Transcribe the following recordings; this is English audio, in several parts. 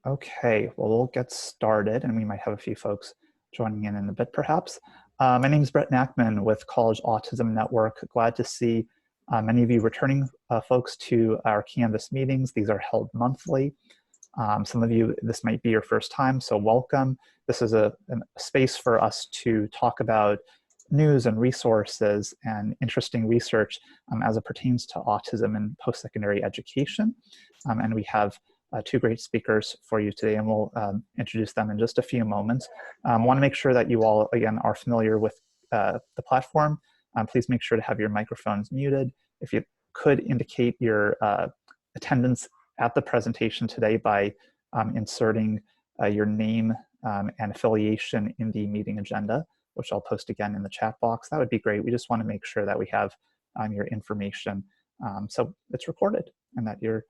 Okay, well, we'll get started, and we might have a few folks joining in a bit, perhaps. My name is Brett Nachman with College Autism Network. Glad to see many of you returning folks to our Canvas meetings. These are held monthly. Some of you, this might be your first time, so welcome. This is a space for us to talk about news and resources and interesting research as it pertains to autism and post-secondary education. And we have two great speakers for you today, and we'll introduce them in just a few moments. I want to make sure that you all, again, are familiar with the platform. Please make sure to have your microphones muted. If you could indicate your attendance at the presentation today by inserting your name and affiliation in the meeting agenda, which I'll post again in the chat box. That would be great. We just want to make sure that we have your information so it's recorded and that you're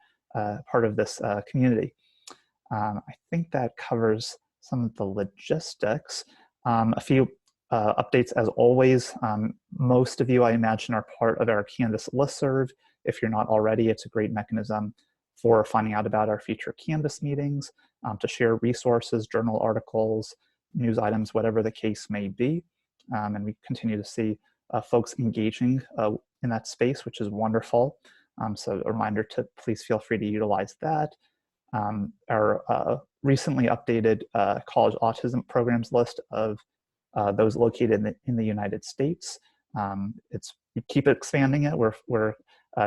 part of this community. I think that covers some of the logistics. A few updates as always. Most of you, I imagine, are part of our Canvas listserv. If you're not already, it's a great mechanism for finding out about our future Canvas meetings, to share resources, journal articles, news items, whatever the case may be. And we continue to see folks engaging in that space, which is wonderful. So a reminder to please feel free to utilize that. Our recently updated college autism programs list of those located in the United States. We keep expanding it. We're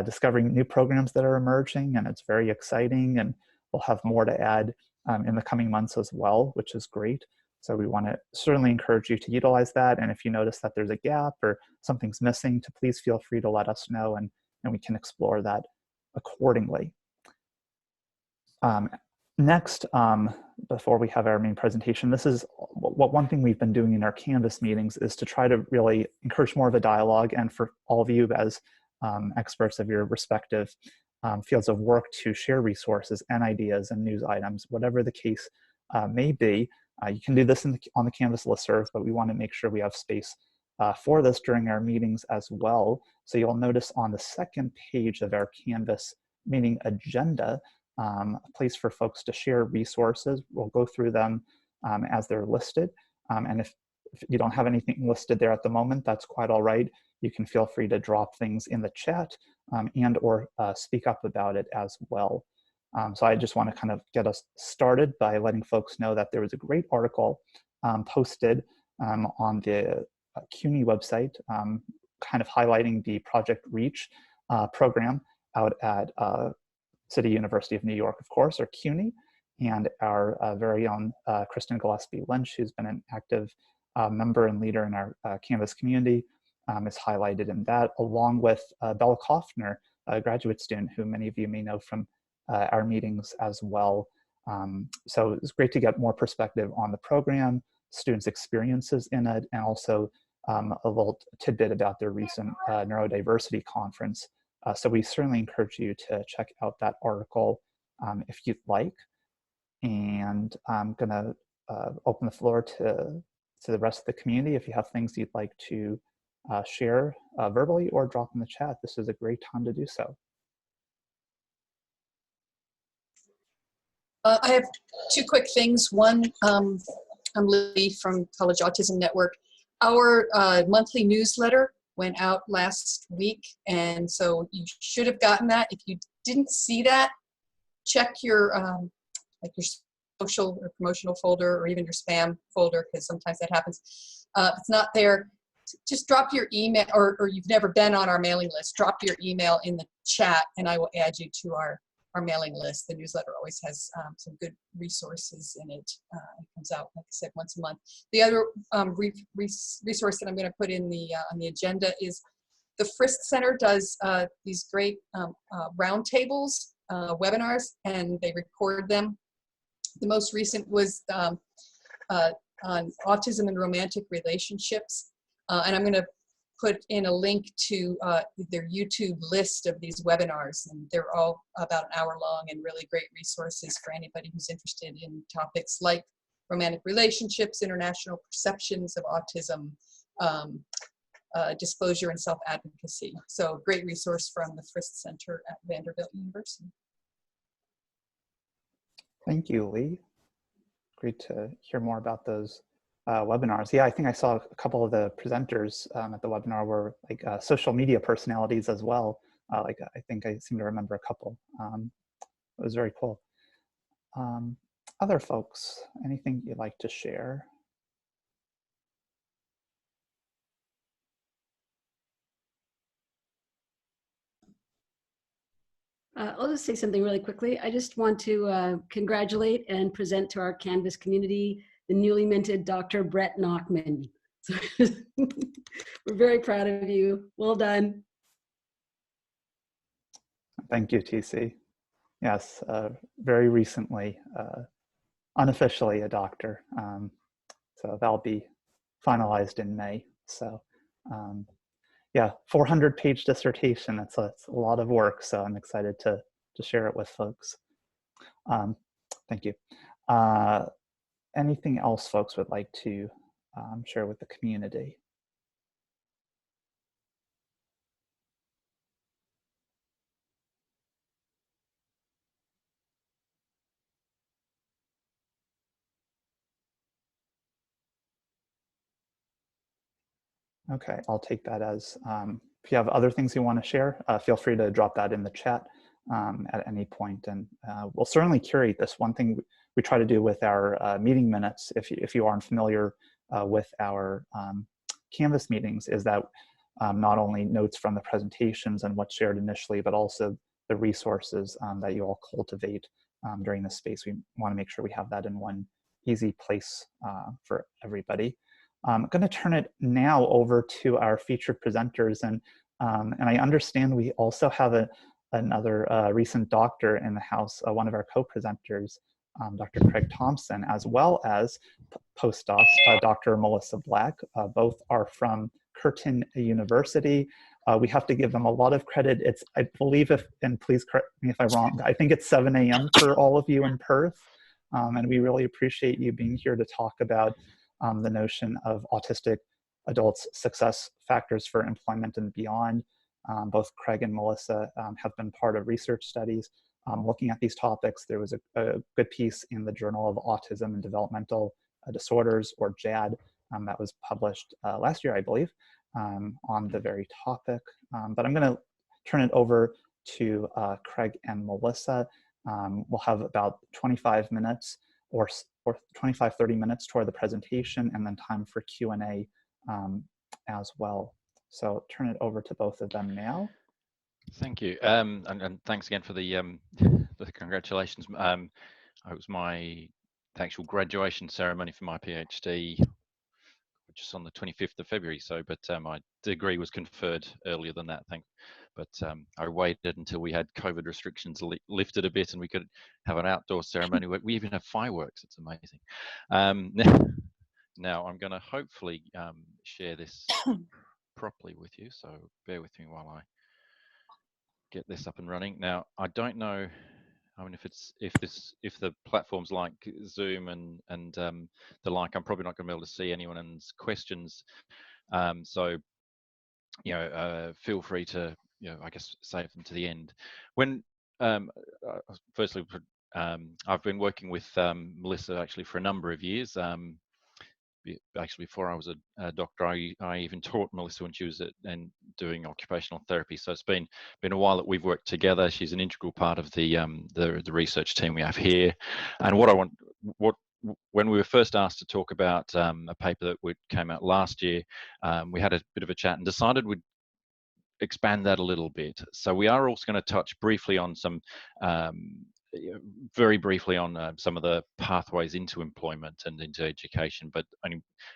discovering new programs that are emerging, and it's very exciting, and we'll have more to add in the coming months as well, which is great. So we want to certainly encourage you to utilize that. And if you notice that there's a gap or something's missing, to please feel free to let us know, and we can explore that accordingly. Next, before we have our main presentation, this is one thing we've been doing in our Canvas meetings is to try to really encourage more of a dialogue, and for all of you as experts of your respective fields of work to share resources and ideas and news items, whatever the case may be. You can do this on the Canvas listserv, but we want to make sure we have space for this during our meetings as well. So you'll notice on the second page of our Canvas meeting agenda, a place for folks to share resources. We'll go through them as they're listed. And if you don't have anything listed there at the moment, that's quite all right. You can feel free to drop things in the chat and or speak up about it as well. So I just want to kind of get us started by letting folks know that there was a great article posted on the CUNY website, kind of highlighting the Project Reach program out at City University of New York, of course, or CUNY, and our very own Kristen Gillespie-Lynch, who's been an active member and leader in our Canvas community, is highlighted in that, along with Bella Kaufner, a graduate student who many of you may know from our meetings as well. So it's great to get more perspective on the program, students' experiences in it, and also a little tidbit about their recent neurodiversity conference. So we certainly encourage you to check out that article if you'd like. And I'm gonna open the floor to the rest of the community. If you have things you'd like to share verbally or drop in the chat, this is a great time to do so. I have two quick things. One, I'm Lee from College Autism Network. Our monthly newsletter went out last week, and so you should have gotten that. If you didn't see that, check your like your social or promotional folder, or even your spam folder, because sometimes that happens. If it's not there, just drop your email, or you've never been on our mailing list, drop your email in the chat, and I will add you to our mailing list. The newsletter always has some good resources in it. It comes out, like I said, once a month. The other resource that I'm going to put in the on the agenda is the Frist Center does these great roundtables, webinars, and they record them. The most recent was on autism and romantic relationships, and I'm going to put in a link to their YouTube list of these webinars, and they're all about an hour long and really great resources for anybody who's interested in topics like romantic relationships, international perceptions of autism, disclosure and self-advocacy. So great resource from the Frist Center at Vanderbilt University. Thank you, Lee. Great to hear more about those webinars. Yeah, I think I saw a couple of the presenters at the webinar were like social media personalities as well. I think I seem to remember a couple. It was very cool. Other folks, anything you'd like to share? I'll just say something really quickly. I just want to congratulate and present to our Canvas community the newly minted Dr. Brett Nachman. So we're very proud of you. Well done. Thank you, TC. Yes, very recently, unofficially a doctor. So that'll be finalized in May. So yeah, 400-page dissertation. It's a lot of work, so I'm excited to share it with folks. Thank you. Anything else folks would like to share with the community? Okay, I'll take that as, if you have other things you want to share, feel free to drop that in the chat at any point, and we'll certainly curate this. One thing we try to do with our meeting minutes, if you aren't familiar with our Canvas meetings, is that not only notes from the presentations and what's shared initially, but also the resources that you all cultivate during this space. We want to make sure we have that in one easy place for everybody. I'm going to turn it now over to our featured presenters, and I understand we also have another recent doctor in the house, one of our co-presenters, Dr. Craig Thompson, as well as postdocs, Dr. Melissa Black. Both are from Curtin University. We have to give them a lot of credit. It's, I believe, and please correct me if I'm wrong, I think it's 7 a.m. for all of you in Perth, and we really appreciate you being here to talk about the notion of autistic adults' success factors for employment and beyond. Both Craig and Melissa have been part of research studies looking at these topics. There was a good piece in the Journal of Autism and Developmental Disorders, or JAD, that was published last year, I believe, on the very topic. But I'm going to turn it over to Craig and Melissa. We'll have about 25 minutes or 25, 30 minutes toward the presentation, and then time for Q&A as well. So turn it over to both of them now. Thank you, and thanks again for the congratulations. It was the actual graduation ceremony for my PhD just on the 25th of February. So, but my degree was conferred earlier than that, But I waited until we had COVID restrictions lifted a bit and we could have an outdoor ceremony. We even have fireworks. It's amazing. Now I'm going to hopefully share this properly with you. So bear with me while I get this up and running. Now I don't know. I mean, if the platforms like Zoom and the like, I'm probably not going to be able to see anyone's questions. So, you know, feel free to, you know, I guess save them to the end. When firstly, I've been working with Melissa actually for a number of years. Actually, before I was a doctor, I even taught Melissa when she was doing occupational therapy. So it's been a while that we've worked together. She's an integral part of the research team we have here. And when we were first asked to talk about a paper that came out last year, we had a bit of a chat and decided we'd expand that a little bit. So we are also going to touch briefly on some very briefly on some of the pathways into employment and into education, but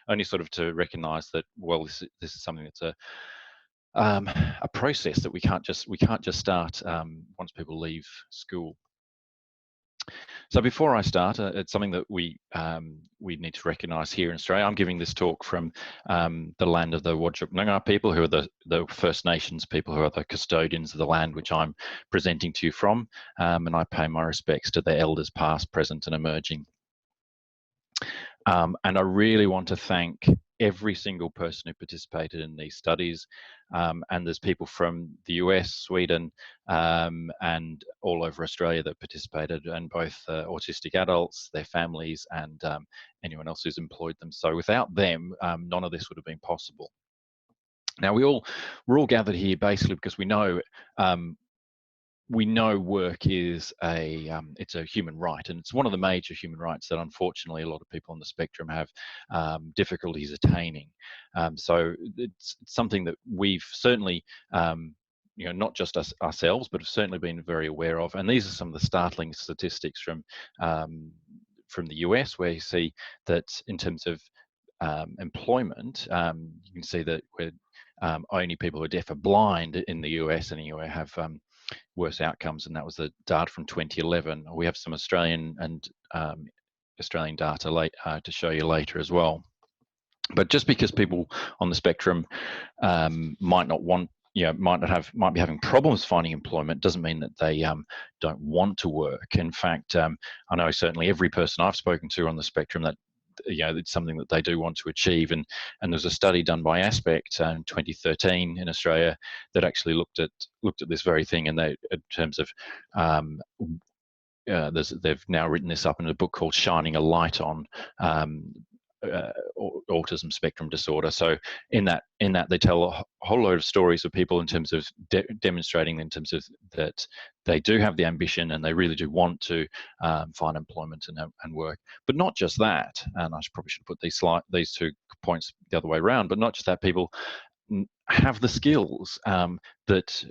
only sort of to recognise that, well, this is something that's a process that we can't just start once people leave school. So before I start, it's something that we need to recognise here in Australia. I'm giving this talk from the land of the Whadjuk Noongar people, who are the First Nations people, who are the custodians of the land which I'm presenting to you from, and I pay my respects to their elders past, present and emerging. And I really want to thank every single person who participated in these studies, and there's people from the US, Sweden, and all over Australia that participated, and both autistic adults, their families, and anyone else who's employed them. So without them, none of this would have been possible. Now we're all gathered here basically because we know work is it's a human right, and it's one of the major human rights that unfortunately a lot of people on the spectrum have difficulties attaining. So it's something that we've certainly not just ourselves, but have certainly been very aware of. And these are some of the startling statistics from the US, where you see that in terms of employment, you can see that we're only people who are deaf or blind in the US anyway have worse outcomes, and that was the data from 2011. We have some Australian and Australian data to show you later as well. But just because people on the spectrum might be having problems finding employment doesn't mean that they don't want to work. In fact, I know certainly every person I've spoken to on the spectrum that it's something that they do want to achieve. And there's a study done by Aspect in 2013 in Australia that actually looked at this very thing, and they, in terms of they've now written this up in a book called Shining a Light on Autism Spectrum Disorder. So in that they tell a whole load of stories of people in terms of demonstrating in terms of that they do have the ambition and they really do want to find employment and work. But not just that, and I probably should put these 2 points the other way around, but not just that, people have the skills that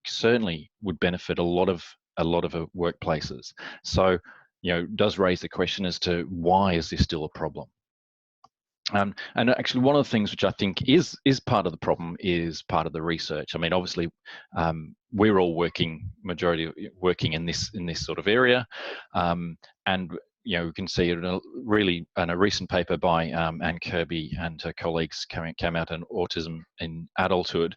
certainly would benefit a lot of workplaces. So does raise the question as to why is this still a problem? And actually, one of the things which I think is part of the problem is part of the research. I mean, obviously, we're all majority working in this sort of area, and we can see it in a recent paper by Anne Kirby and her colleagues came out on autism in adulthood.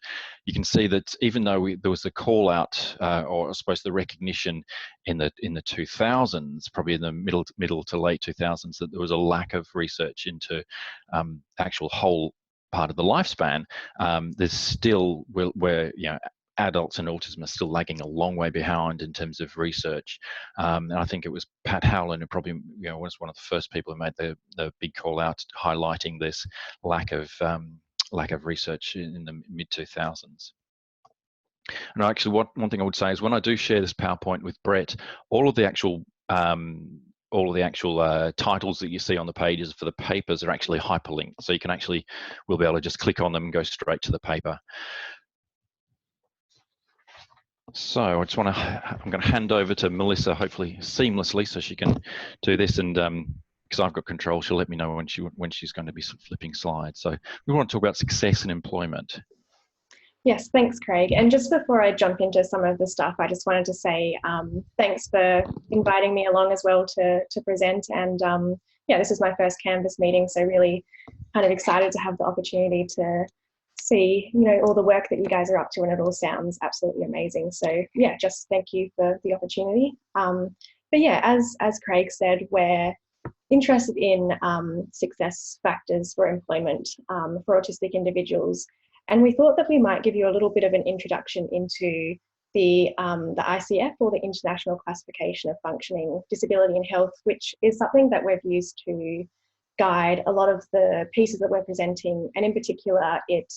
You can see that even though there was a call out, or I suppose the recognition in the 2000s, probably in the middle to late 2000s, that there was a lack of research into actual whole part of the lifespan. There's still where adults and autism are still lagging a long way behind in terms of research. And I think it was Pat Howland who probably was one of the first people who made the big call out highlighting this lack of research in the mid-2000s. And actually, one thing I would say is when I do share this PowerPoint with Brett, all of the actual titles that you see on the pages for the papers are actually hyperlinked, so we'll be able to just click on them and go straight to the paper. So I'm going to hand over to Melissa, hopefully seamlessly, so she can do this, and because I've got control, she'll let me know when she's going to be flipping slides. So we want to talk about success in employment. Yes, thanks, Craig. And just before I jump into some of the stuff, I just wanted to say thanks for inviting me along as well to present. And this is my first Canvas meeting, so really kind of excited to have the opportunity to see all the work that you guys are up to, and it all sounds absolutely amazing. So yeah, just thank you for the opportunity. But yeah, as Craig said, we're interested in success factors for employment for autistic individuals, and we thought that we might give you a little bit of an introduction into the ICF, or the International Classification of Functioning Disability and Health, which is something that we've used to guide a lot of the pieces that we're presenting, and in particular it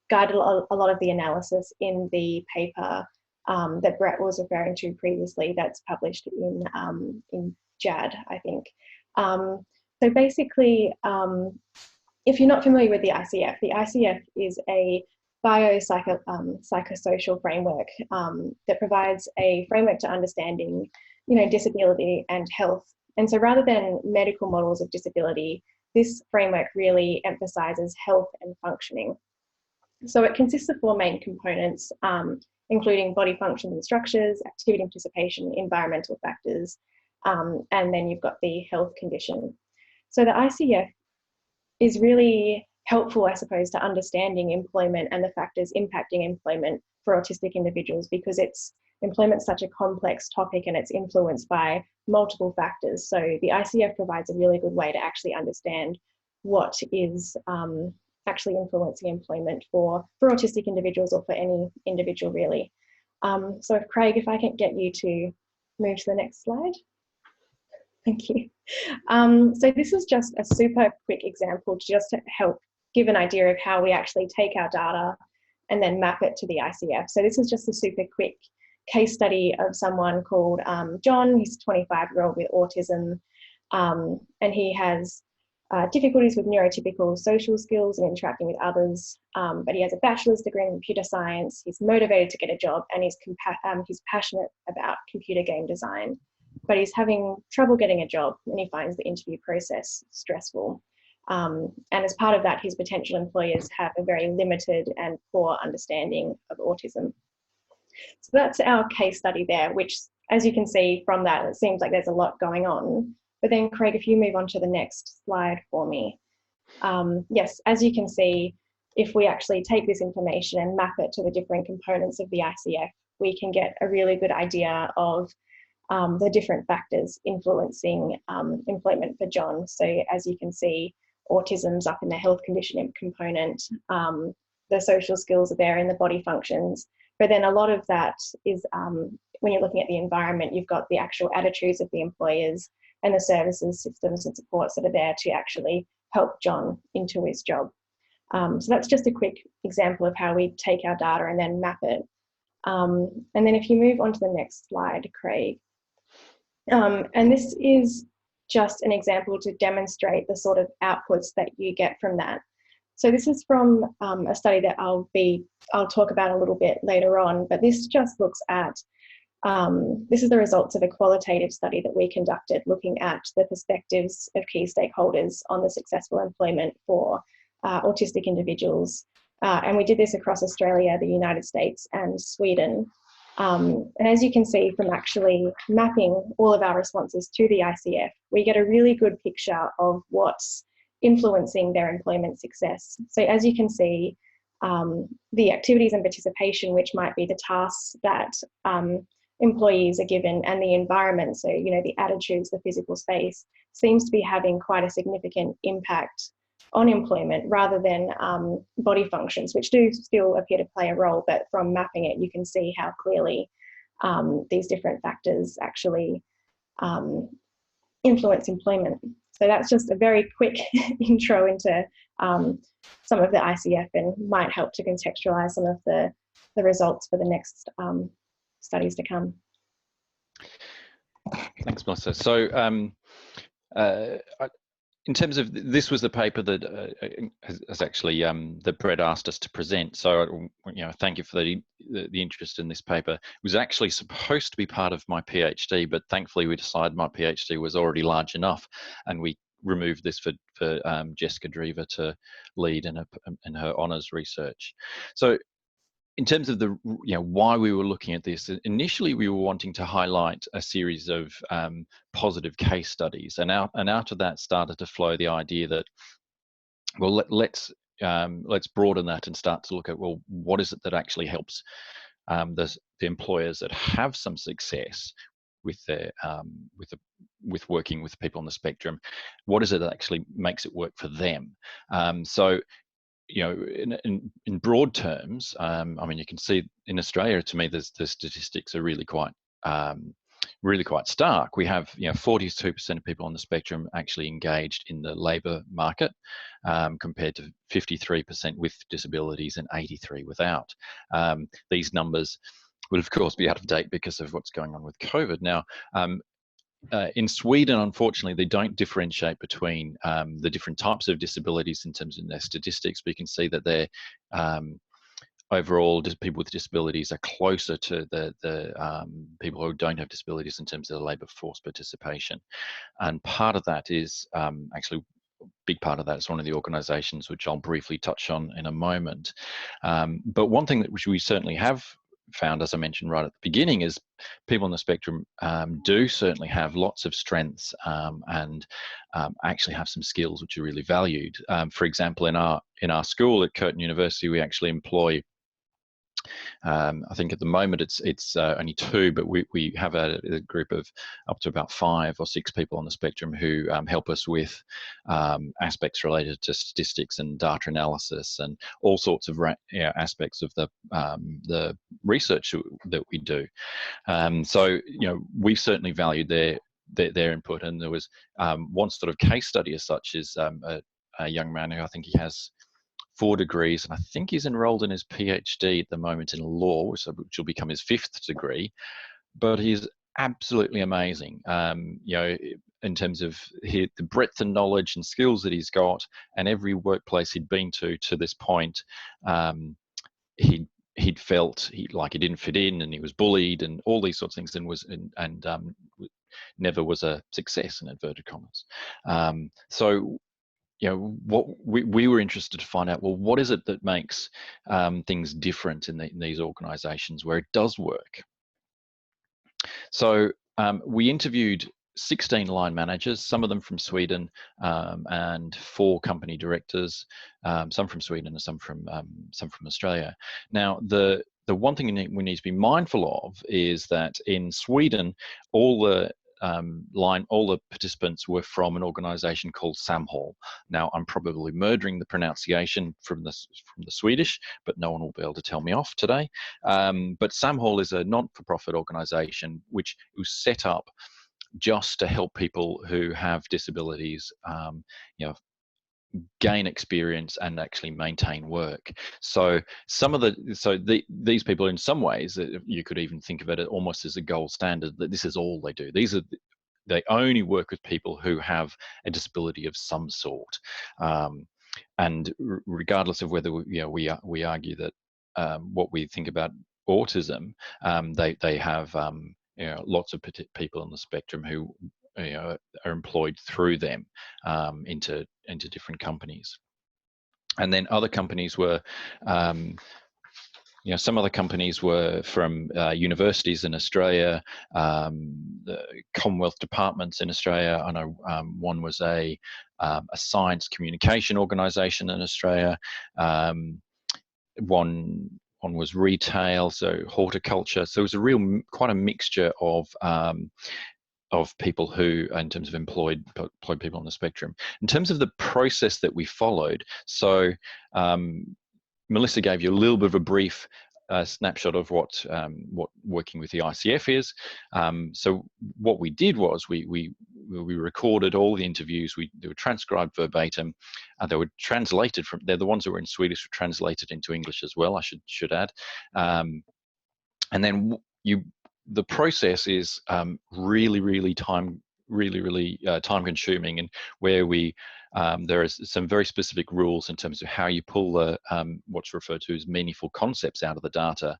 guided a lot of the analysis in the paper that Brett was referring to previously, that's published in JAD, I think. So basically, if you're not familiar with the ICF is a psychosocial framework that provides a framework to understanding disability and health. And so rather than medical models of disability, this framework really emphasizes health and functioning. So it consists of 4 main components, including body functions and structures, activity and participation, environmental factors, and then you've got the health condition. So the ICF is really helpful, I suppose, to understanding employment and the factors impacting employment for autistic individuals, because employment's such a complex topic and it's influenced by multiple factors. So the ICF provides a really good way to actually understand what is actually influencing employment for autistic individuals or for any individual really. So if Craig, if I can get you to move to the next slide. Thank you. So this is just a super quick example just to help give an idea of how we actually take our data and then map it to the ICF. So this is just a super quick case study of someone called John. He's a 25-year-old with autism, and he has difficulties with neurotypical social skills and interacting with others, but he has a bachelor's degree in computer science. He's motivated to get a job, and he's passionate about computer game design, but he's having trouble getting a job, and he finds the interview process stressful. And as part of that, his potential employers have a very limited and poor understanding of autism. So that's our case study there, which, as you can see from that, it seems like there's a lot going on. But then, Craig, if you move on to the next slide for me. Yes, as you can see, if we actually take this information and map it to the different components of the ICF, we can get a really good idea of the different factors influencing employment for John. So as you can see, autism's up in the health condition component, the social skills are there in the body functions, but then a lot of that is, when you're looking at the environment, you've got the actual attitudes of the employers and the services, systems and supports that are there to actually help John into his job. So that's just a quick example of how we take our data and then map it. And then if you move on to the next slide, Craig. And this is just an example to demonstrate the sort of outputs that you get from that. So this is from a study that I'll talk about a little bit later on, but this just looks at, this is the results of a qualitative study that we conducted looking at the perspectives of key stakeholders on the successful employment for autistic individuals. And we did this across Australia, the United States and Sweden. And as you can see from actually mapping all of our responses to the ICF, we get a really good picture of what's influencing their employment success. So as you can see, the activities and participation, which might be the tasks that employees are given, and the environment, so the attitudes, the physical space, seems to be having quite a significant impact on employment rather than body functions, which do still appear to play a role, but from mapping it, you can see how clearly these different factors actually influence employment. So that's just a very quick intro into some of the ICF and might help to contextualize some of the results for the next studies to come. Thanks, Melissa. So in terms of, this was the paper that has actually that Brett asked us to present. So thank you for the interest in this paper. It was actually supposed to be part of my PhD, but thankfully we decided my PhD was already large enough, and we removed this for Jessica Drever to lead in her honours research. So in terms of the why we were looking at this, initially we were wanting to highlight a series of positive case studies, and out of that started to flow the idea that, well, let's broaden that and start to look at, well, what is it that actually helps the employers that have some success with their with working with people on the spectrum? What is it that actually makes it work for them? So in broad terms, I mean, you can see in Australia, to me, the statistics are really quite stark. We have 42% of people on the spectrum actually engaged in the labour market, compared to 53% with disabilities and 83% without. These numbers will, of course, be out of date because of what's going on with COVID now. In Sweden, unfortunately, they don't differentiate between the different types of disabilities in terms of their statistics, but you can see that they're overall, people with disabilities are closer to the people who don't have disabilities in terms of the labour force participation. And part of that is actually, a big part of that is one of the organisations, which I'll briefly touch on in a moment. But one thing that we certainly have found, as I mentioned right at the beginning, is people on the spectrum do certainly have lots of strengths and actually have some skills which are really valued. For example, in our school at Curtin University, we actually employ I think at the moment it's only 2, but we have a group of up to about 5 or 6 people on the spectrum who help us with aspects related to statistics and data analysis and all sorts of aspects of the research that we do. So we've certainly valued their input, and there was one sort of case study as such is a young man who I think he has 4 degrees, and I think he's enrolled in his PhD at the moment in law, which will become his 5th degree. But he's absolutely amazing, in terms of the breadth and knowledge and skills that he's got, and every workplace he'd been to this point, he'd felt like he didn't fit in, and he was bullied, and all these sorts of things, and never was a success in inverted commas. So what we were interested to find out, well, what is it that makes things different in these organizations where it does work? So we interviewed 16 line managers, some of them from Sweden, and 4 company directors, some from Sweden and some from Australia. Now, the one thing we need to be mindful of is that in Sweden, all the participants were from an organization called Samhall. Now, I'm probably murdering the pronunciation from the Swedish, but no one will be able to tell me off today. But Samhall is a non-for-profit organization which was set up just to help people who have disabilities, gain experience and actually maintain work. So these people, in some ways, you could even think of it almost as a gold standard, that this is all they do. They only work with people who have a disability of some sort, and regardless of whether we argue that what we think about autism, they have lots of people on the spectrum who are employed through them into different companies. And then other companies were some other companies were from universities in Australia, the Commonwealth departments in Australia. I know one was a science communication organisation in Australia. One was retail, so horticulture. So it was quite a mixture of people who, in terms of employed people on the spectrum. In terms of the process that we followed, so Melissa gave you a little bit of a brief snapshot of what working with the ICF is. So what we did was we recorded all the interviews. They were transcribed verbatim. They were translated they're the ones that were in Swedish, were translated into English as well, I should add. And then the process is really time consuming, and where there is some very specific rules in terms of how you pull what's referred to as meaningful concepts out of the data.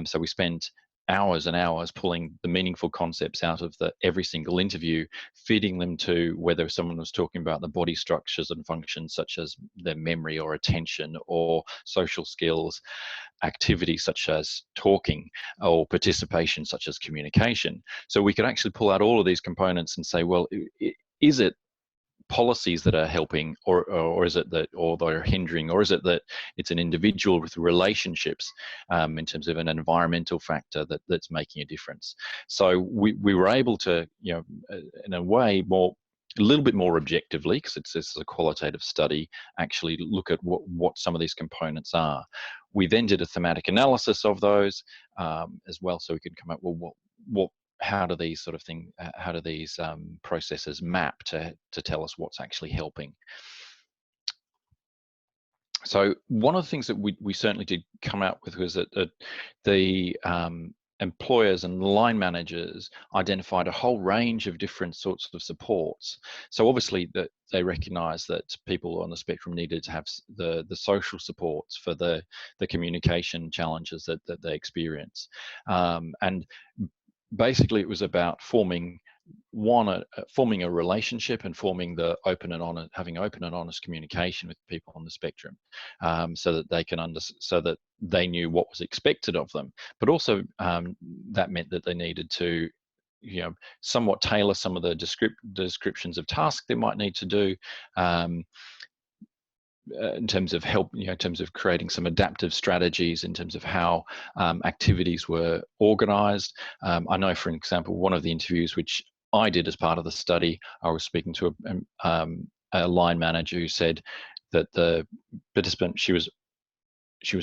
So we spent hours and hours pulling the meaningful concepts out of every single interview, feeding them to whether someone was talking about the body structures and functions such as their memory or attention, or social skills, activity such as talking, or participation such as communication. So we could actually pull out all of these components and say, well, is it policies that are helping, or is it that, or they're hindering, or is it that it's an individual with relationships in terms of an environmental factor that's making a difference? So we were able to, in a way, a little bit more objectively, because it's a qualitative study, actually look at what some of these components are. We then did a thematic analysis of those as well, so we could come up with how do these processes map to tell us what's actually helping. So one of the things that we certainly did come out with was that the employers and line managers identified a whole range of different sorts of supports. So obviously that they recognized that people on the spectrum needed to have the social supports for the communication challenges that they experience, and basically it was about forming a relationship and having open and honest communication with people on the spectrum, so that they knew what was expected of them. But also that meant that they needed to somewhat tailor some of the descriptions of tasks they might need to do, in terms of help, in terms of creating some adaptive strategies, in terms of how activities were organised. I know, for example, one of the interviews which I did as part of the study, I was speaking to a line manager who said that the participant, she was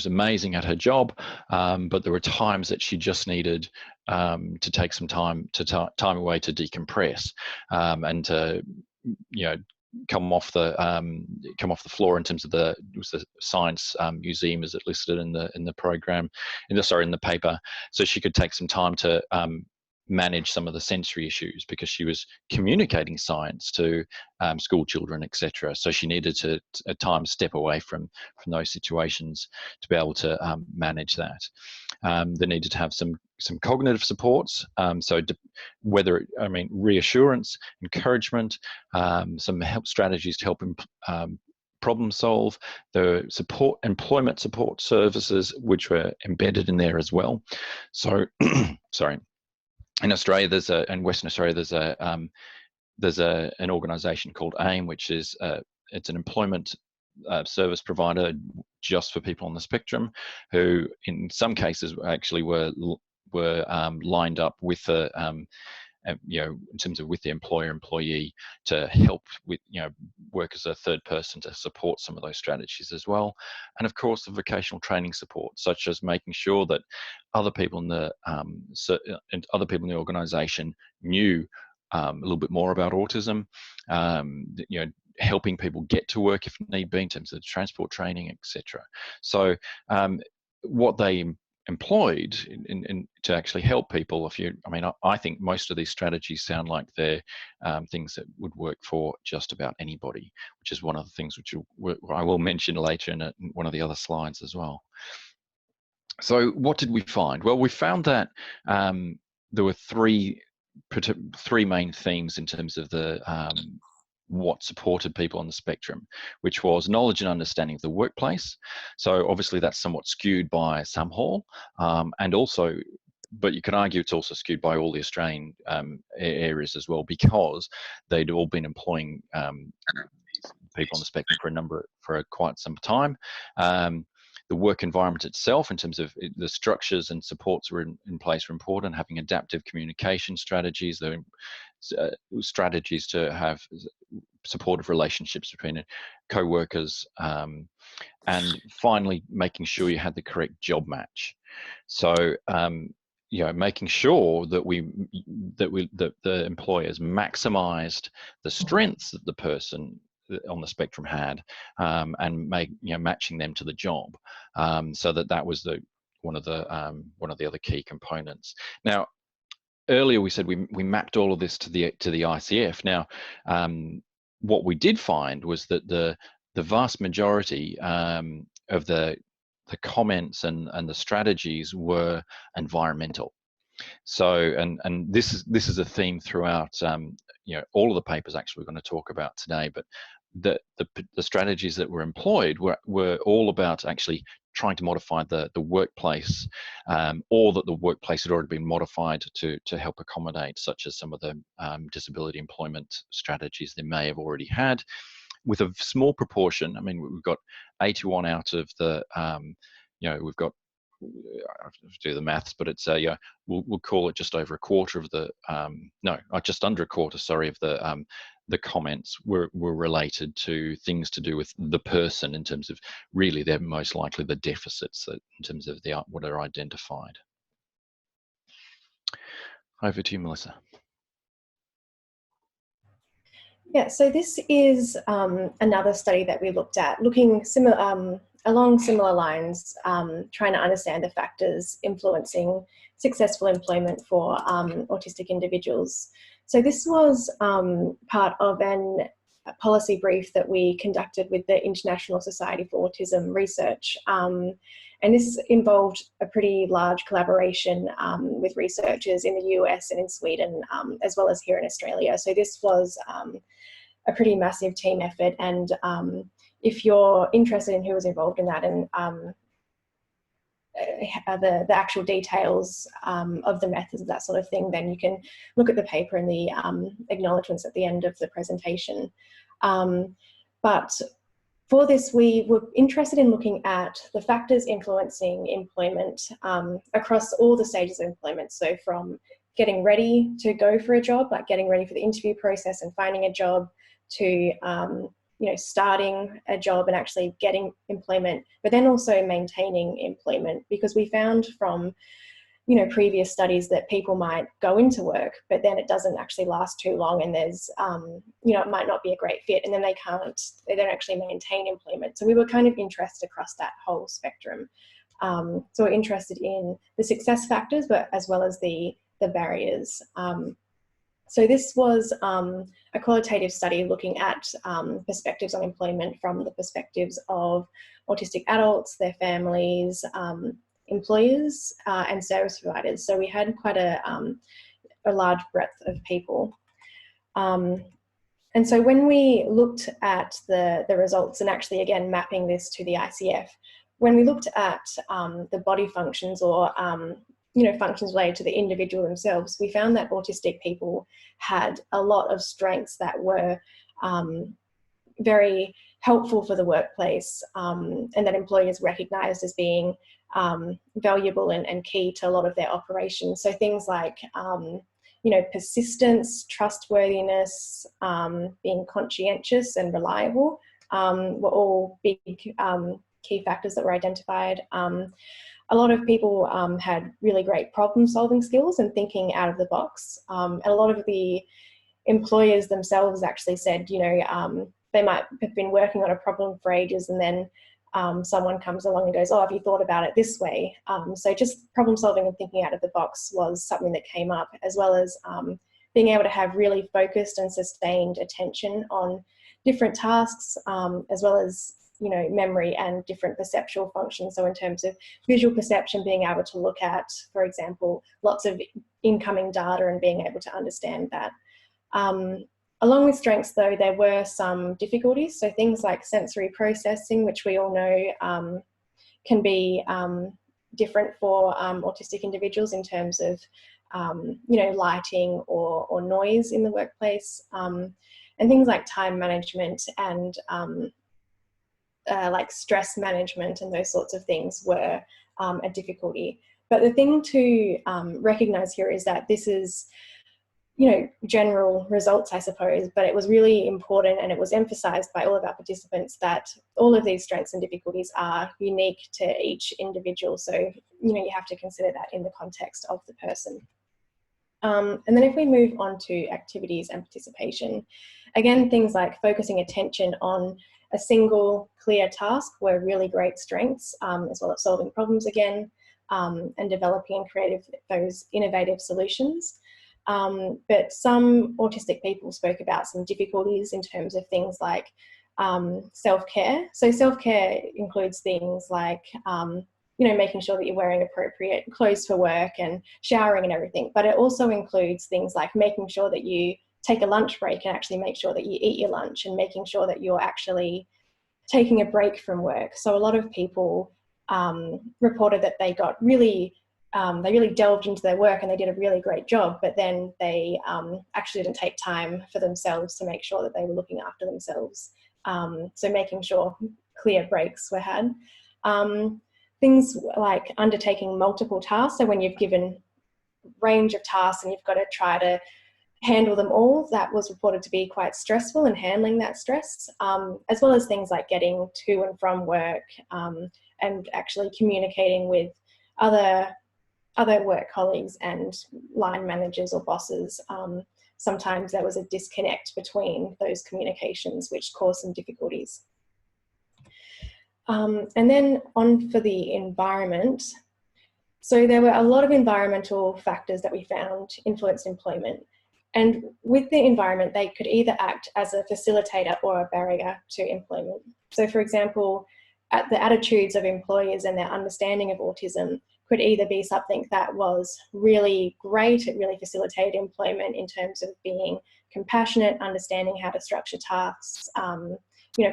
amazing at her job, but there were times that she just needed to take some time away to decompress, and to come off the floor in terms of it was the science museum as it listed in the program, in the paper, so she could take some time to manage some of the sensory issues, because she was communicating science to school children, etc. So she needed to at times step away from those situations to be able to manage that. They needed to have some cognitive supports, reassurance, encouragement, some help strategies to help problem solve, the employment support services which were embedded in there as well. So sorry. In Australia, in Western Australia, there's an organisation called AIM, which is it's an employment service provider just for people on the spectrum, who in some cases actually were lined up with the in terms of with the employee to help with work as a third person to support some of those strategies as well. And of course the vocational training support, such as making sure that other people in the organization knew a little bit more about autism, helping people get to work if need be in terms of transport training, etc. So what they employed to actually help people, I think most of these strategies sound like they're things that would work for just about anybody, which is one of the things which I will mention later in one of the other slides as well. So what did we find? Well, we found that there were three main themes in terms of the what supported people on the spectrum, which was knowledge and understanding of the workplace. So obviously that's somewhat skewed by Sam Hall, and also, but you can argue it's also skewed by all the Australian areas as well, because they'd all been employing people on the spectrum for quite some time. The work environment itself, in terms of the structures and supports were in place, were important. Having adaptive communication strategies, strategies to have supportive relationships between co-workers, and finally making sure you had the correct job match. So making sure that the employers maximized the strengths that the person on the spectrum had, and matching them to the job, so that was one of the other key components. Now, earlier we said we mapped all of this to the ICF. Now, what we did find was that the vast majority of the comments and the strategies were environmental. So, and this is a theme throughout all of the papers actually we're going to talk about today. But the strategies that were employed were all about actually trying to modify the workplace, or that the workplace had already been modified to help accommodate, such as some of the disability employment strategies they may have already had, with a small proportion. I mean, we've got 81 out of the, we've got, I have to do the maths, but it's we'll call it just over a quarter of the, just under a quarter, sorry, of the comments were related to things to do with the person, in terms of really they're most likely the deficits that, in terms of what are identified. Over to you, Melissa. Yeah, so this is another study that we looked at, looking along similar lines, trying to understand the factors influencing successful employment for autistic individuals. So this was part of a policy brief that we conducted with the International Society for Autism Research. And this involved a pretty large collaboration with researchers in the US and in Sweden, as well as here in Australia. So this was a pretty massive team effort. And if you're interested in who was involved in that and the actual details of the methods, that sort of thing, then you can look at the paper and the acknowledgements at the end of the presentation. But For this, we were interested in looking at the factors influencing employment across all the stages of employment. So from getting ready to go for a job, like getting ready for the interview process and finding a job, to starting a job and actually getting employment, but then also maintaining employment, because we found from previous studies that people might go into work, but then it doesn't actually last too long, and there's it might not be a great fit, and then they don't actually maintain employment. So we were kind of interested across that whole spectrum. So we're interested in the success factors, but as well as the barriers. So this was a qualitative study looking at perspectives on employment from the perspectives of autistic adults, their families, employers, and service providers. So we had quite a large breadth of people. And so when we looked at the results, and actually again mapping this to the ICF, when we looked at the body functions or functions related to the individual themselves, we found that autistic people had a lot of strengths that were very helpful for the workplace, and that employers recognised as being valuable and key to a lot of their operations. So things like persistence, trustworthiness, being conscientious and reliable were all big key factors that were identified. A lot of people had really great problem-solving skills and thinking out of the box. And a lot of the employers themselves actually said, they might have been working on a problem for ages, and then someone comes along and goes, oh, have you thought about it this way? So just problem-solving and thinking out of the box was something that came up, as well as being able to have really focused and sustained attention on different tasks, as well as memory and different perceptual functions. So in terms of visual perception, being able to look at, for example, lots of incoming data and being able to understand that. Along with strengths, though, there were some difficulties. So things like sensory processing, which we all know can be different for autistic individuals in terms of lighting or noise in the workplace, and things like time management and like stress management and those sorts of things were a difficulty. But the thing to recognise here is that this is general results, I suppose, but it was really important, and it was emphasised by all of our participants, that all of these strengths and difficulties are unique to each individual. So, you have to consider that in the context of the person. And then if we move on to activities and participation, again, things like focusing attention on a single clear task were really great strengths, as well as solving problems again, and developing those innovative solutions. But some autistic people spoke about some difficulties in terms of things like self-care. So self-care includes things like, making sure that you're wearing appropriate clothes for work and showering and everything. But it also includes things like making sure that you take a lunch break and actually make sure that you eat your lunch, and making sure that you're actually taking a break from work. So a lot of people reported that they got really delved into their work and they did a really great job, but then they actually didn't take time for themselves to make sure that they were looking after themselves. So making sure clear breaks were had. Things like undertaking multiple tasks. So when you've given range of tasks and you've got to try to handle them all, that was reported to be quite stressful, and handling that stress, as well as things like getting to and from work, and actually communicating with other work colleagues and line managers or bosses. Sometimes there was a disconnect between those communications, which caused some difficulties. And then on for the environment. So there were a lot of environmental factors that we found influenced employment. And with the environment, they could either act as a facilitator or a barrier to employment. So for example, the attitudes of employers and their understanding of autism could either be something that was really great, it really facilitated employment in terms of being compassionate, understanding how to structure tasks,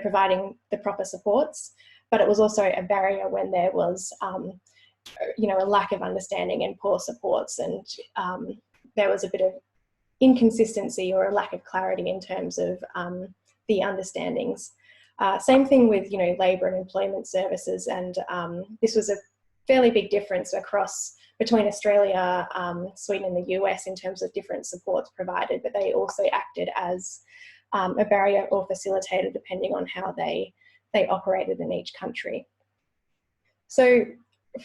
providing the proper supports. But it was also a barrier when there was, a lack of understanding and poor supports, and there was a bit of inconsistency or a lack of clarity in terms of the understandings. Same thing with, labour and employment services, and this was a fairly big difference between Australia, Sweden and the US in terms of different supports provided, but they also acted as a barrier or facilitator depending on how they operated in each country. So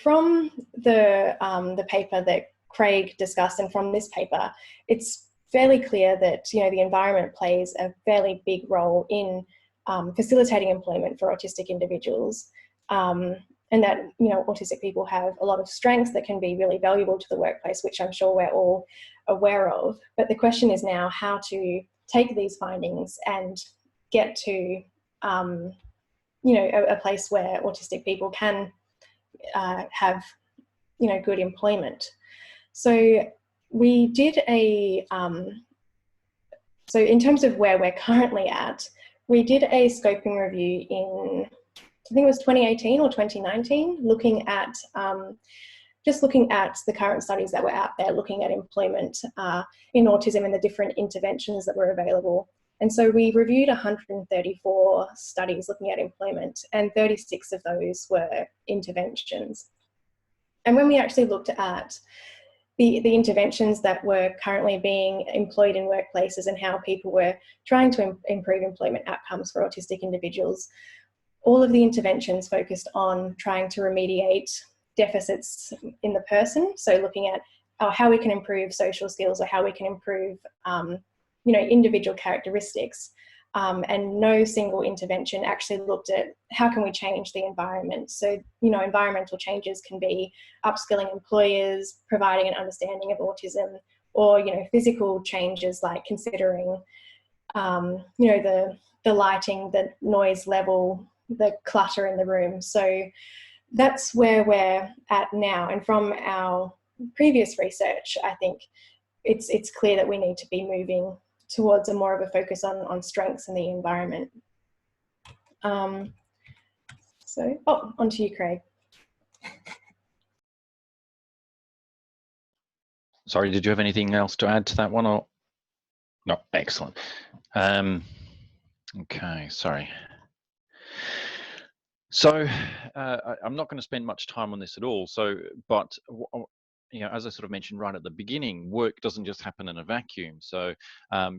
from the paper that Craig discussed, and from this paper, it's fairly clear that the environment plays a fairly big role in facilitating employment for autistic individuals, and that autistic people have a lot of strengths that can be really valuable to the workplace, which I'm sure we're all aware of. But the question is now how to take these findings and get to a place where autistic people can have good employment. So we did so in terms of where we're currently at, we did a scoping review in, I think it was 2018 or 2019, looking at just looking at the current studies that were out there, looking at employment in autism and the different interventions that were available. And so we reviewed 134 studies looking at employment, and 36 of those were interventions. And when we actually looked at the interventions that were currently being employed in workplaces and how people were trying to improve employment outcomes for autistic individuals, all of the interventions focused on trying to remediate deficits in the person. So looking at how we can improve social skills or how we can improve individual characteristics. And no single intervention actually looked at how can we change the environment. So, environmental changes can be upskilling employers, providing an understanding of autism, or, physical changes like considering, the lighting, the noise level, the clutter in the room. So that's where we're at now. And from our previous research, I think it's clear that we need to be moving towards a more of a focus on strengths in the environment. On to you, Craig. Sorry, did you have anything else to add to that one, or no? Excellent. Okay, sorry. So I'm not going to spend much time on this at all. But as I sort of mentioned right at the beginning, work doesn't just happen in a vacuum. So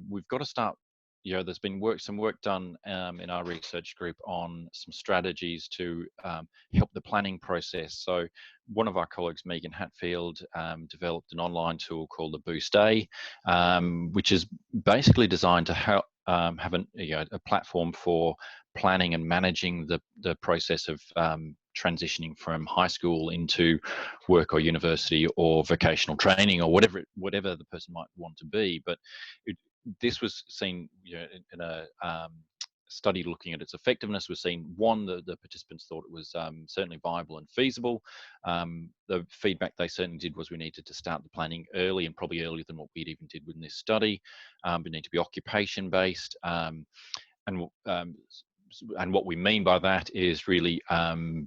we've got to start. There's been some work done in our research group on some strategies to help the planning process. So one of our colleagues, Megan Hatfield, developed an online tool called the Boost A, which is basically designed to help have a platform for planning and managing the process of transitioning from high school into work or university or vocational training or whatever the person might want to be. But this was seen in a study looking at its effectiveness. Was seen, one, the participants thought it was certainly viable and feasible. The feedback they certainly did was we needed to start the planning early, and probably earlier than what we'd even did within this study. We need to be occupation based, and what we mean by that is really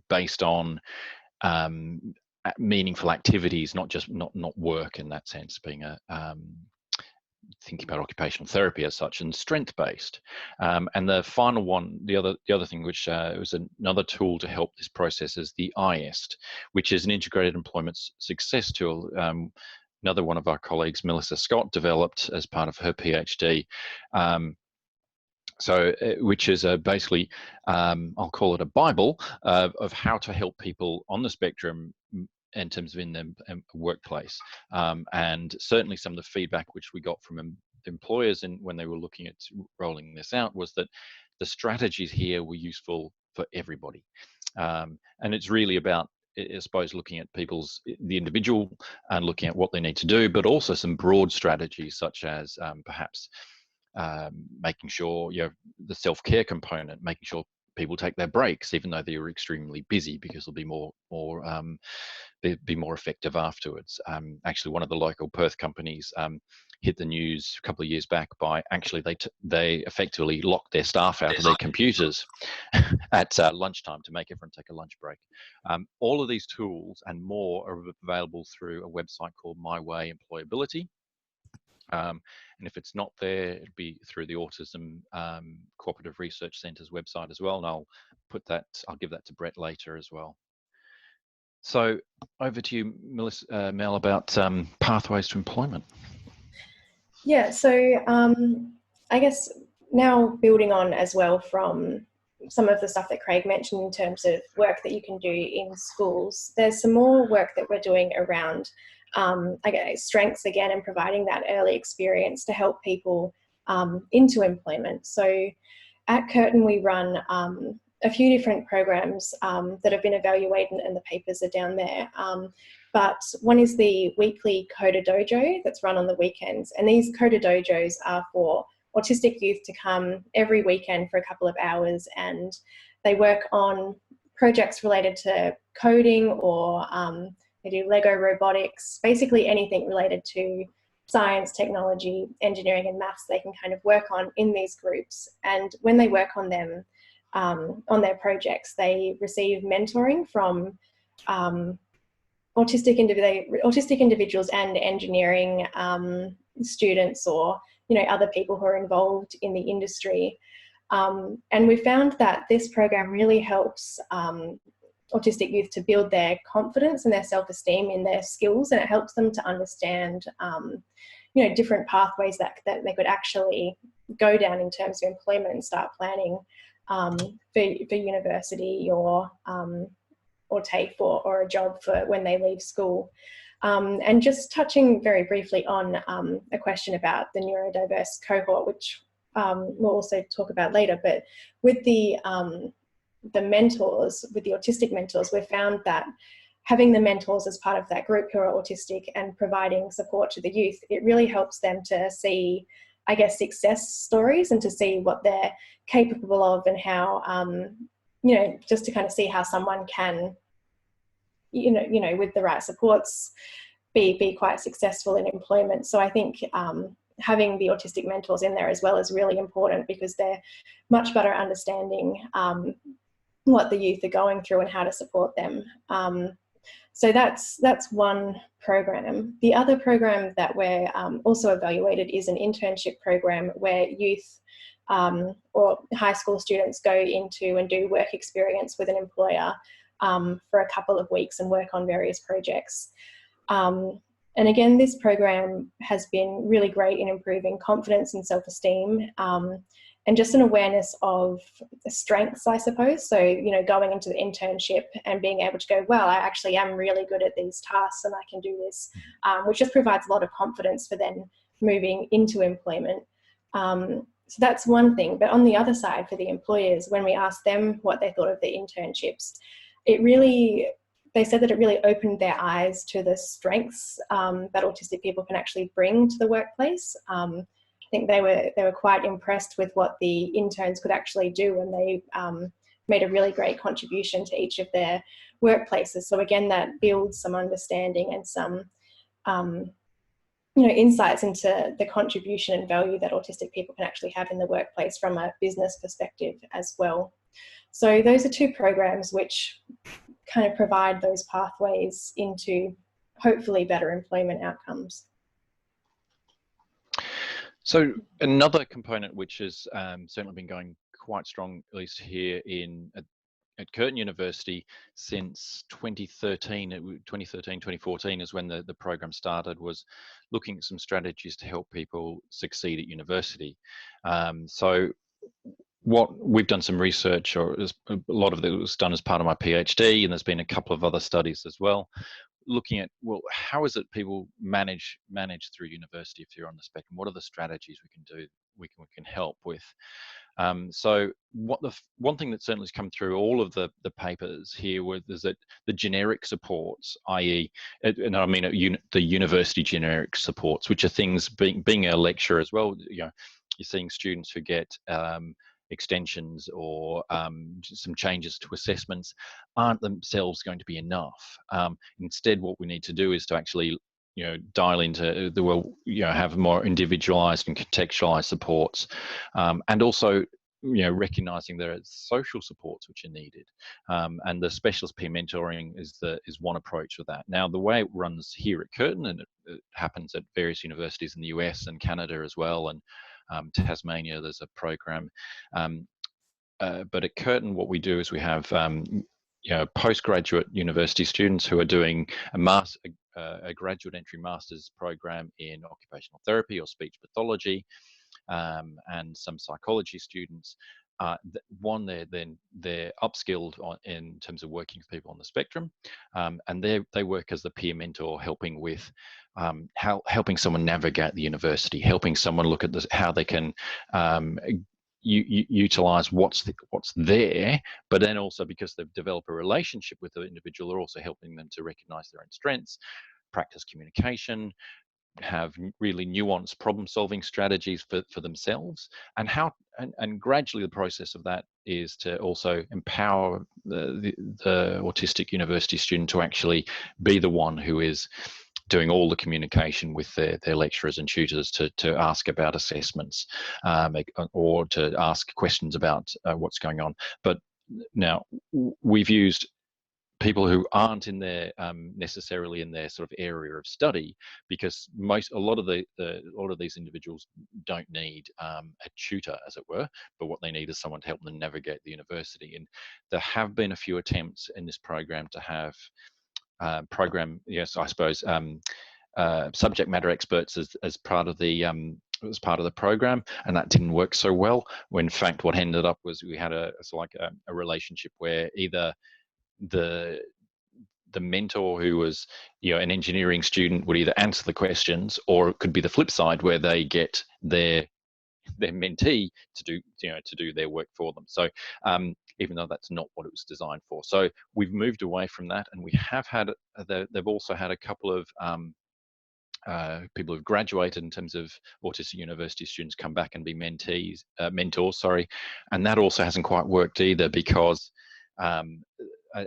based on meaningful activities, not just not work in that sense, being a thinking about occupational therapy as such, and strength based. And the final one, the other thing, which was another tool to help this process, is the IEST, which is an integrated employment success tool. Another one of our colleagues, Melissa Scott, developed as part of her PhD. Which is basically, I'll call it a Bible of how to help people on the spectrum in terms of in the workplace. And certainly some of the feedback which we got from employers when they were looking at rolling this out was that the strategies here were useful for everybody. And it's really about, I suppose, looking at the individual and looking at what they need to do, but also some broad strategies such as perhaps making sure the self-care component, making sure people take their breaks even though they were extremely busy, because they'll be more effective afterwards. Actually, one of the local Perth companies hit the news a couple of years back by actually they effectively locked their staff out of their computers at lunchtime to make everyone take a lunch break. All of these tools and more are available through a website called My Way Employability. And if it's not there, it'll be through the Autism Cooperative Research Centre's website as well. And I'll give that to Brett later as well. So over to you, Melissa, Mel, about pathways to employment. Yeah, so I guess now building on as well from some of the stuff that Craig mentioned in terms of work that you can do in schools, there's some more work that we're doing around strengths again, and providing that early experience to help people into employment. So at Curtin we run a few different programs that have been evaluated, and the papers are down there. But one is the weekly Coder Dojo that's run on the weekends. And these Coder Dojos are for autistic youth to come every weekend for a couple of hours, and they work on projects related to coding, or they do Lego robotics, basically anything related to science, technology, engineering and maths they can kind of work on in these groups. And when they work on them, on their projects, they receive mentoring from autistic individuals and engineering students, or other people who are involved in the industry. And we found that this program really helps autistic youth to build their confidence and their self-esteem in their skills, and it helps them to understand different pathways that they could actually go down in terms of employment, and start planning for university or TAFE or a job for when they leave school. And just touching very briefly on a question about the neurodiverse cohort, which we'll also talk about later, but with the mentors, with the autistic mentors, we've found that having the mentors as part of that group who are autistic and providing support to the youth, it really helps them to see, I guess, success stories, and to see what they're capable of, and how, just to kind of see how someone can, with the right supports, be quite successful in employment. So I think having the autistic mentors in there as well is really important, because they're much better understanding what the youth are going through and how to support them. So that's one program. The other program that we're also evaluated is an internship program where youth or high school students go into and do work experience with an employer for a couple of weeks and work on various projects. And again, this program has been really great in improving confidence and self-esteem, and just an awareness of the strengths, I suppose. So, going into the internship and being able to go, well, I actually am really good at these tasks and I can do this, which just provides a lot of confidence for then moving into employment. So that's one thing. But on the other side, for the employers, when we asked them what they thought of the internships, they said that it really opened their eyes to the strengths that autistic people can actually bring to the workplace. I think they were quite impressed with what the interns could actually do, and they made a really great contribution to each of their workplaces. So again, that builds some understanding and some insights into the contribution and value that autistic people can actually have in the workplace from a business perspective as well. So those are two programs which kind of provide those pathways into hopefully better employment outcomes. So another component which has certainly been going quite strong, at least here at Curtin University, since 2013, 2014 is when the program started, was looking at some strategies to help people succeed at university. So what we've done some research, or a lot of it was done as part of my PhD, and there's been a couple of other studies as well, looking at, well, how is it people manage through university if you're on the spectrum? What are the strategies we can do, we can help with? So one thing that certainly has come through all of the papers here is that the generic supports, i.e., and I mean the university generic supports, which are things, being a lecturer as well, you're seeing students who get extensions or some changes to assessments aren't themselves going to be enough. Instead, what we need to do is to actually dial into have more individualized and contextualized supports, and also recognizing there are social supports which are needed, and the specialist peer mentoring is one approach of that. Now, the way it runs here at Curtin, and it happens at various universities in the US and Canada as well, and Tasmania, there's a program. But at Curtin, what we do is we have postgraduate university students who are doing a graduate entry master's program in occupational therapy or speech pathology, and some psychology students. They're upskilled in terms of working with people on the spectrum, and they work as the peer mentor, helping with helping someone navigate the university, helping someone look at how they can utilize what's there, but then also, because they've developed a relationship with the individual, they're also helping them to recognize their own strengths, practice communication, have really nuanced problem-solving strategies for themselves, and gradually the process of that is to also empower the autistic university student to actually be the one who is doing all the communication with their lecturers and tutors to ask about assessments, or to ask questions about what's going on. But now we've used people who aren't in their necessarily in their sort of area of study, because a lot of these individuals don't need a tutor, as it were, but what they need is someone to help them navigate the university. And there have been a few attempts in this program to have subject matter experts as part of the program, and that didn't work so well. When in fact what ended up was we had a relationship where either the mentor, who was an engineering student, would either answer the questions, or it could be the flip side, where they get their mentee to do their work for them. So even though that's not what it was designed for. So we've moved away from that, and we have had they've also had a couple of people who've graduated in terms of autistic university students come back and be mentors, and that also hasn't quite worked either, because I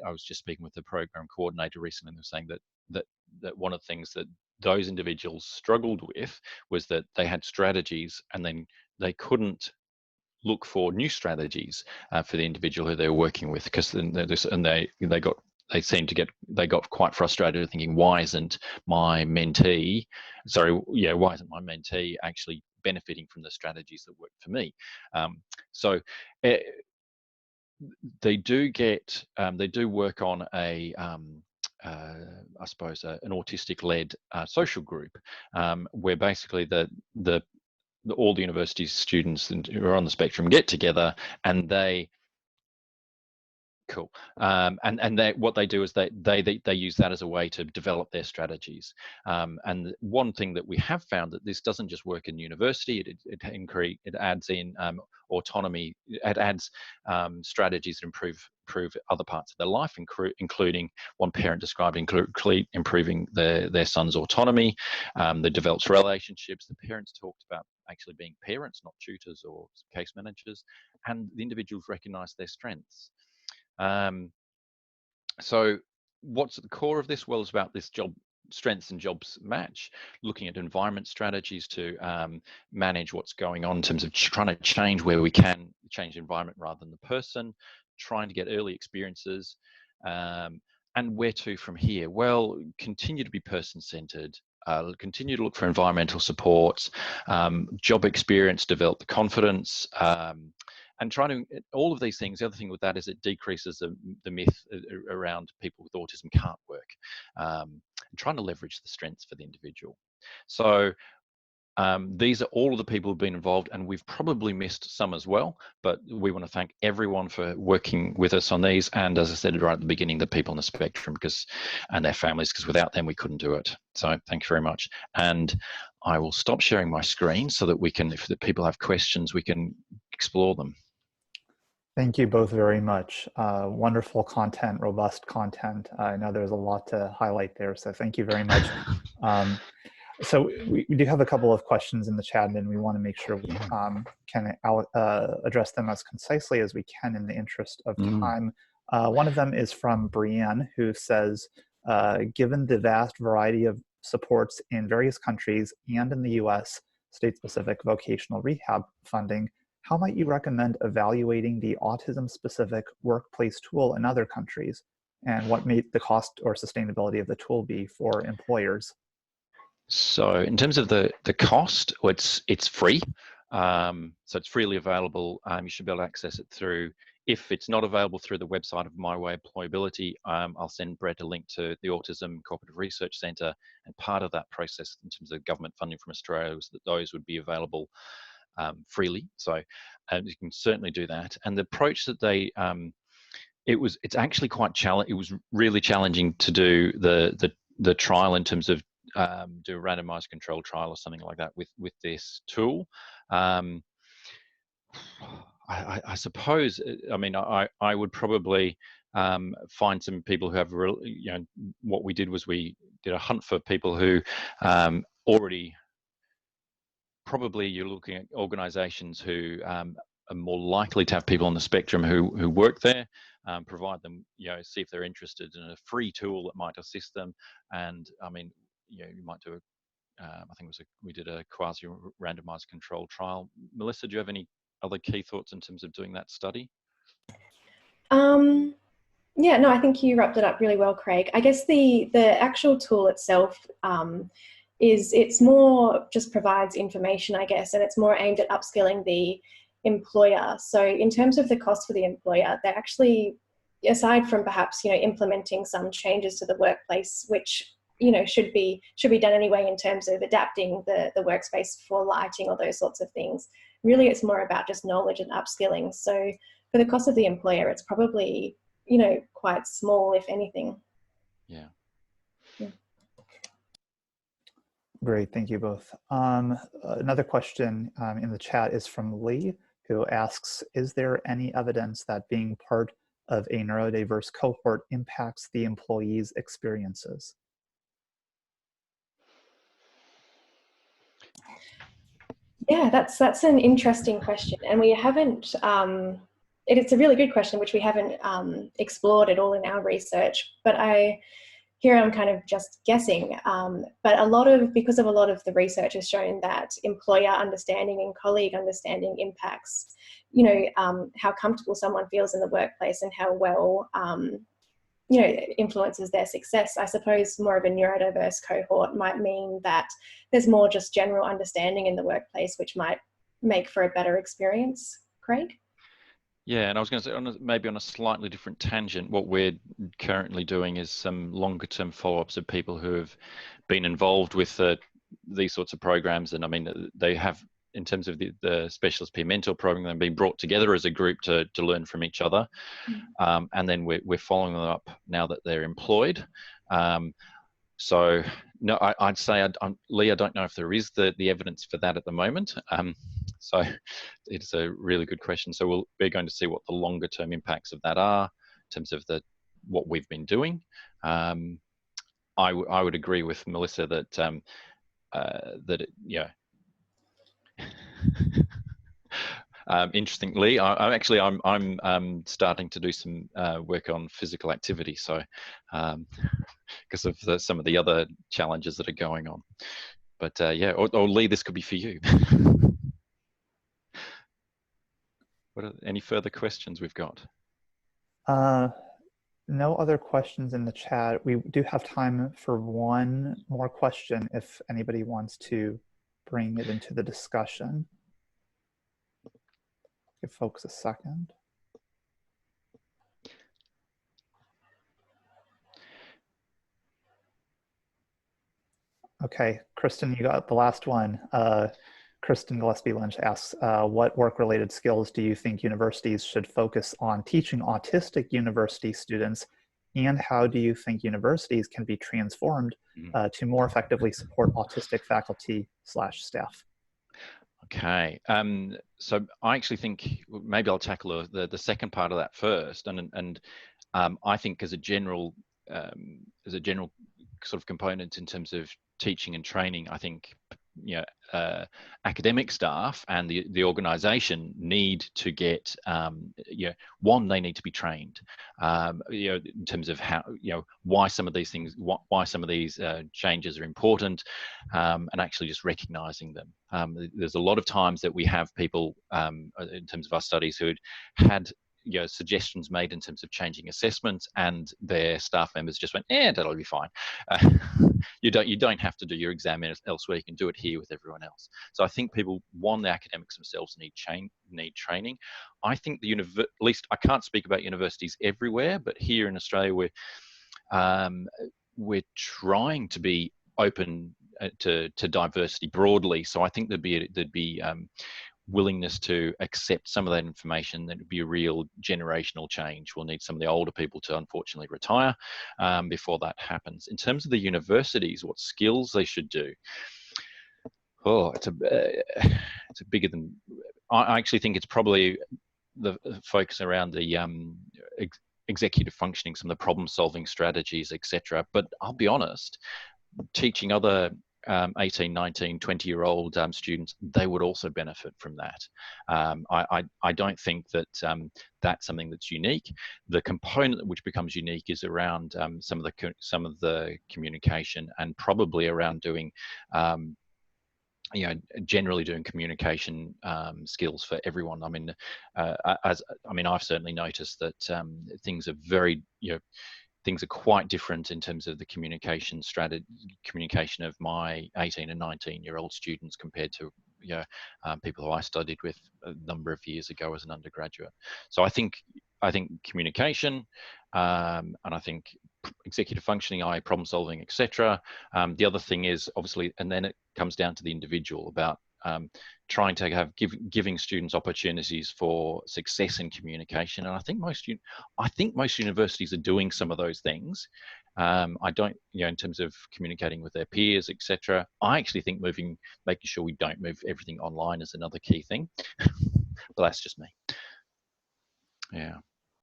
was just speaking with the program coordinator recently, and they were saying that one of the things that those individuals struggled with was that they had strategies, and then they couldn't look for new strategies for the individual who they were working with, because they got quite frustrated, thinking, why isn't my mentee actually benefiting from the strategies that work for me? They do work on an autistic-led social group, where basically all the university students who are on the spectrum get together, and what they do is they use that as a way to develop their strategies. And one thing that we have found, that this doesn't just work in university. It adds in autonomy. It adds strategies that improve other parts of their life, including one parent described improving their son's autonomy. That develops relationships. The parents talked about actually being parents, not tutors or case managers, and the individuals recognize their strengths. So what's at the core of this? Well, it's about this strengths and jobs match, looking at environment strategies to manage what's going on in terms of trying to change where we can change the environment rather than the person, trying to get early experiences, and where to from here? Well, continue to be person-centered, continue to look for environmental supports, job experience, develop the confidence, and trying to, all of these things. The other thing with that is it decreases the myth around people with autism can't work, and trying to leverage the strengths for the individual. So these are all of the people who've been involved, and we've probably missed some as well, but we want to thank everyone for working with us on these, and as I said right at the beginning, the people on the spectrum and their families, because without them we couldn't do it. So thank you very much. And I will stop sharing my screen so that we can, if the people have questions, we can explore them. Thank you both very much. Wonderful content, robust content. I know there's a lot to highlight there, so thank you very much. So we do have a couple of questions in the chat, and we want to make sure we can address them as concisely as we can in the interest of time. One of them is from Brianne, who says, given the vast variety of supports in various countries and in the US, state-specific vocational rehab funding, how might you recommend evaluating the autism-specific workplace tool in other countries? And what may the cost or sustainability of the tool be for employers? So in terms of the cost, it's free. So it's freely available. You should be able to access it through, if it's not available through the website of My Way Employability, I'll send Brett a link to the Autism Cooperative Research Centre, and part of that process in terms of government funding from Australia was that those would be available freely. So you can certainly do that. And the approach that they, it's actually quite challenging. It was really challenging to do the trial in terms of do a randomized control trial or something like that with this tool. I suppose, I mean, I would probably find some people who have, what we did was we did a hunt for people who already, probably you're looking at organizations who are more likely to have people on the spectrum who work there, provide them, see if they're interested in a free tool that might assist them. And I mean, you might do I think we did a quasi randomized control trial. Melissa, do you have any other key thoughts in terms of doing that study? Yeah, no, I think you wrapped it up really well, Craig. I guess the actual tool itself it's more just provides information, I guess, and it's more aimed at upskilling the employer. So in terms of the cost for the employer, they're actually, aside from perhaps implementing some changes to the workplace, which should be done anyway in terms of adapting the workspace for lighting or those sorts of things. Really, it's more about just knowledge and upskilling. So for the cost of the employer, it's probably quite small, if anything. Yeah. Great, thank you both. Another question in the chat is from Lee, who asks, is there any evidence that being part of a neurodiverse cohort impacts the employees' experiences? Yeah, that's an interesting question, and we haven't. It's a really good question, which we haven't explored at all in our research. But I'm kind of just guessing. But because of a lot of the research has shown that employer understanding and colleague understanding impacts, how comfortable someone feels in the workplace and how well influences their success. I suppose more of a neurodiverse cohort might mean that there's more just general understanding in the workplace, which might make for a better experience. Craig? Yeah, and I was going to say, maybe on a slightly different tangent, what we're currently doing is some longer term follow-ups of people who have been involved with these sorts of programs. And I mean, they have, in terms of the specialist peer mentor program, they've been brought together as a group to learn from each other. And then we're following them up now that they're employed. So no, I'd say, Lee, I don't know if there is the evidence for that at the moment. So it's a really good question. So we're going to see what the longer term impacts of that are in terms of what we've been doing. I would agree with Melissa that interestingly, I'm starting to do some work on physical activity. So because of some of the other challenges that are going on. But yeah, or Lee, this could be for you. What are any further questions we've got? No other questions in the chat. We do have time for one more question if anybody wants to bring it into the discussion. Give folks a second. Okay, Kristen, you got the last one. Kristen Gillespie-Lynch asks, what work-related skills do you think universities should focus on teaching autistic university students, and how do you think universities can be transformed to more effectively support autistic faculty/staff? Okay, so I actually think maybe I'll tackle the second part of that first, and I think as a general sort of component in terms of teaching and training, I think academic staff and the organization need to get, one, they need to be trained, in terms of how, why some of these things, why some of these changes are important, and actually just recognizing them. There's a lot of times that we have people, in terms of our studies, who had suggestions made in terms of changing assessments, and their staff members just went, that'll be fine. You don't have to do your exam elsewhere. You can do it here with everyone else. So I think people, the academics themselves need training. I think at least I can't speak about universities everywhere, but here in Australia, we're trying to be open to diversity broadly. So I think there'd be willingness to accept some of that information. That would be a real generational change. We'll need some of the older people to unfortunately retire before that happens. In terms of the universities, what skills they should do, it's a bigger than, I actually think it's probably the focus around the executive functioning, some of the problem solving strategies, etc. But I'll be honest, teaching other 18, 19, 20-year-old students, they would also benefit from that. I don't think that that's something that's unique. The component which becomes unique is around some of the communication, and probably around doing generally doing communication skills for everyone. I mean, I've certainly noticed that things are very, things are quite different in terms of the communication of my 18 and 19-year-old students compared to people who I studied with a number of years ago as an undergraduate. So I think communication, and I think executive functioning, problem solving, etc. The other thing is obviously, and then it comes down to the individual, about trying to giving students opportunities for success in communication. And I think most universities are doing some of those things. I don't, in terms of communicating with their peers, etc. I actually think making sure we don't move everything online is another key thing. But that's just me. Yeah.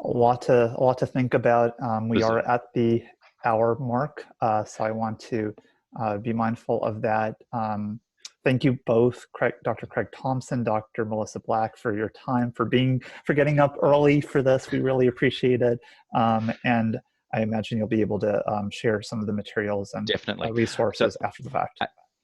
A lot to think about. We are at the hour mark, so I want to be mindful of that. Thank you both, Dr. Craig Thompson, Dr. Melissa Black, for your time, for getting up early for this. We really appreciate it. And I imagine you'll be able to share some of the materials and resources after the fact.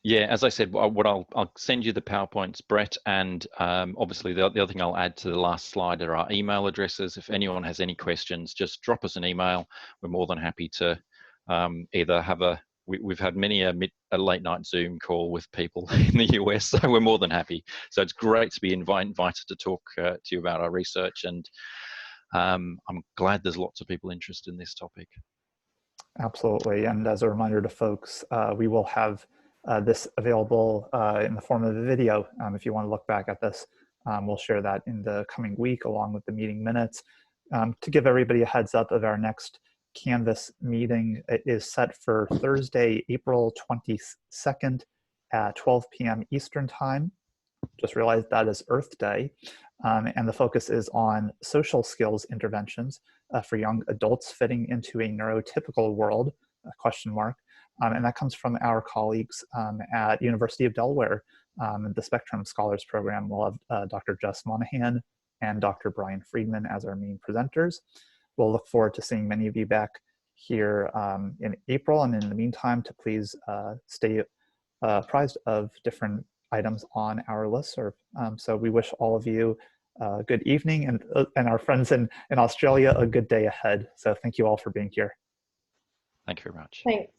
Yeah, as I said, I'll send you the PowerPoints, Brett, and obviously the other thing I'll add to the last slide are our email addresses. If anyone has any questions, just drop us an email. We're more than happy to either have we've had many a late night Zoom call with people in the US, so we're more than happy. So it's great to be invited to talk to you about our research, and I'm glad there's lots of people interested in this topic. Absolutely, and as a reminder to folks, we will have this available in the form of a video. If you want to look back at this, we'll share that in the coming week along with the meeting minutes. To give everybody a heads up of our next Canvas meeting, it is set for Thursday, April 22nd at 12 p.m. Eastern Time. Just realized that is Earth Day. And the focus is on social skills interventions for young adults fitting into a neurotypical world, ? And that comes from our colleagues at University of Delaware, the Spectrum Scholars Program. We'll have Dr. Jess Monahan and Dr. Brian Friedman as our main presenters. We'll look forward to seeing many of you back here in April. And in the meantime, to please stay apprised of different items on our listserv. So we wish all of you a good evening, and our friends in Australia a good day ahead. So thank you all for being here. Thank you very much. Thanks.